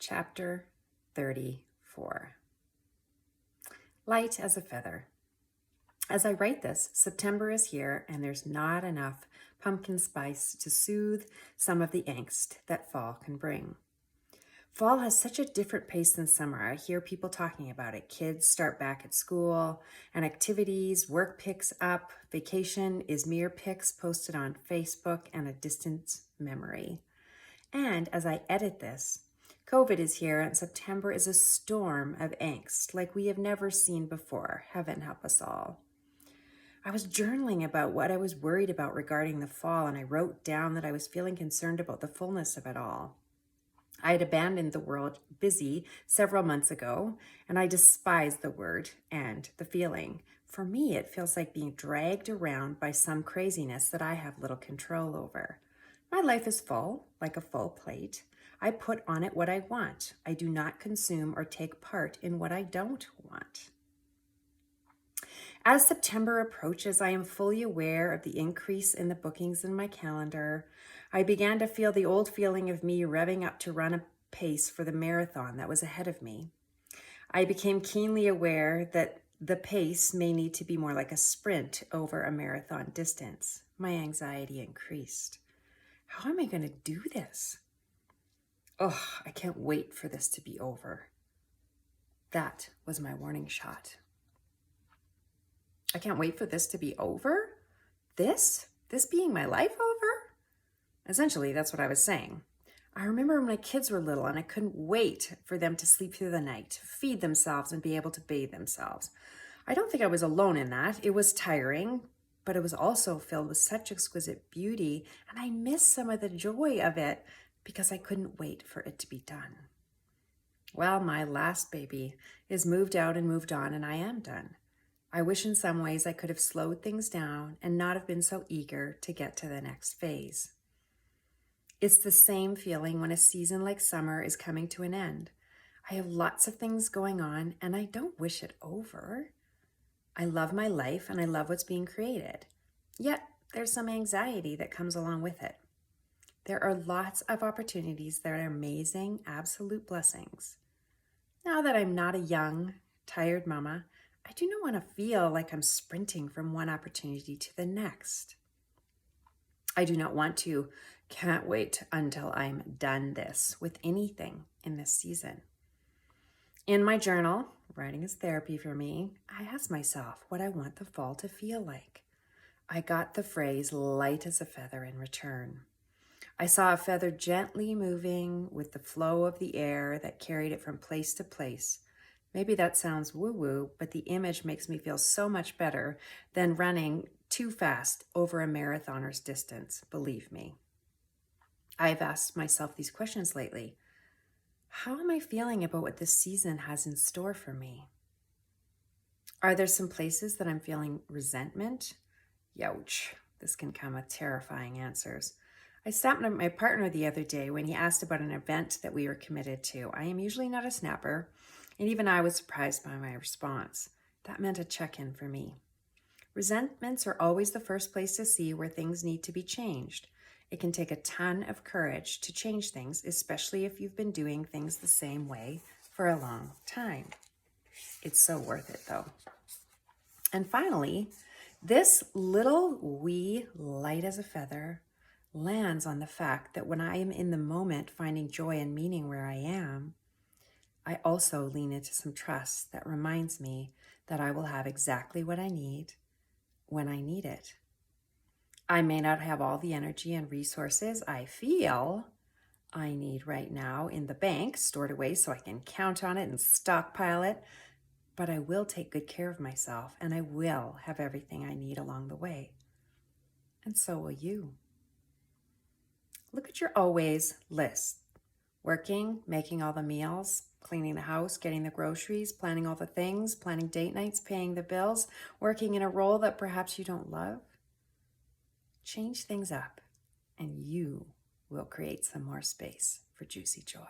Chapter 34. Light as a feather. As I write this, September is here and there's not enough pumpkin spice to soothe some of the angst that fall can bring. Fall has such a different pace than summer. I hear people talking about it. Kids start back at school and activities, work picks up, vacation is mere pics posted on Facebook and a distant memory. And as I edit this, COVID is here and September is a storm of angst like we have never seen before. Heaven help us all. I was journaling about what I was worried about regarding the fall, and I wrote down that I was feeling concerned about the fullness of it all. I had abandoned the word busy several months ago, and I despise the word and the feeling. For me, it feels like being dragged around by some craziness that I have little control over. My life is full, like a full plate. I put on it what I want. I do not consume or take part in what I don't want. As September approaches, I am fully aware of the increase in the bookings in my calendar. I began to feel the old feeling of me revving up to run a pace for the marathon that was ahead of me. I became keenly aware that the pace may need to be more like a sprint over a marathon distance. My anxiety increased. How am I going to do this? Oh, I can't wait for this to be over. That was my warning shot. I can't wait for this to be over? This being my life over? Essentially, that's what I was saying. I remember when my kids were little and I couldn't wait for them to sleep through the night, feed themselves, and be able to bathe themselves. I don't think I was alone in that. It was tiring, but it was also filled with such exquisite beauty, and I missed some of the joy of it because I couldn't wait for it to be done. Well, my last baby is moved out and moved on, and I am done. I wish in some ways I could have slowed things down and not have been so eager to get to the next phase. It's the same feeling when a season like summer is coming to an end. I have lots of things going on, and I don't wish it over. I love my life and I love what's being created. Yet there's some anxiety that comes along with it. There are lots of opportunities that are amazing, absolute blessings. Now that I'm not a young, tired mama, I do not want to feel like I'm sprinting from one opportunity to the next. I do not want to can't wait until I'm done this with anything in this season. In my journal, writing is therapy for me, I ask myself what I want the fall to feel like. I got the phrase light as a feather in return. I saw a feather gently moving with the flow of the air that carried it from place to place. Maybe that sounds woo-woo, but the image makes me feel so much better than running too fast over a marathoner's distance, believe me. I've asked myself these questions lately. How am I feeling about what this season has in store for me? Are there some places that I'm feeling resentment? Youch, this can come with terrifying answers. I snapped at my partner the other day when he asked about an event that we were committed to. I am usually not a snapper, and even I was surprised by my response. That meant a check-in for me. Resentments are always the first place to see where things need to be changed. It can take a ton of courage to change things, especially if you've been doing things the same way for a long time. It's so worth it, though. And finally, this little wee light as a feather lands on the fact that when I am in the moment finding joy and meaning where I am, I also lean into some trust that reminds me that I will have exactly what I need when I need it. I may not have all the energy and resources I feel I need right now in the bank stored away so I can count on it and stockpile it, but I will take good care of myself and I will have everything I need along the way. And so will you. Look at your always list. Working, making all the meals, cleaning the house, getting the groceries, planning all the things, planning date nights, paying the bills, working in a role that perhaps you don't love. Change things up and you will create some more space for juicy joy.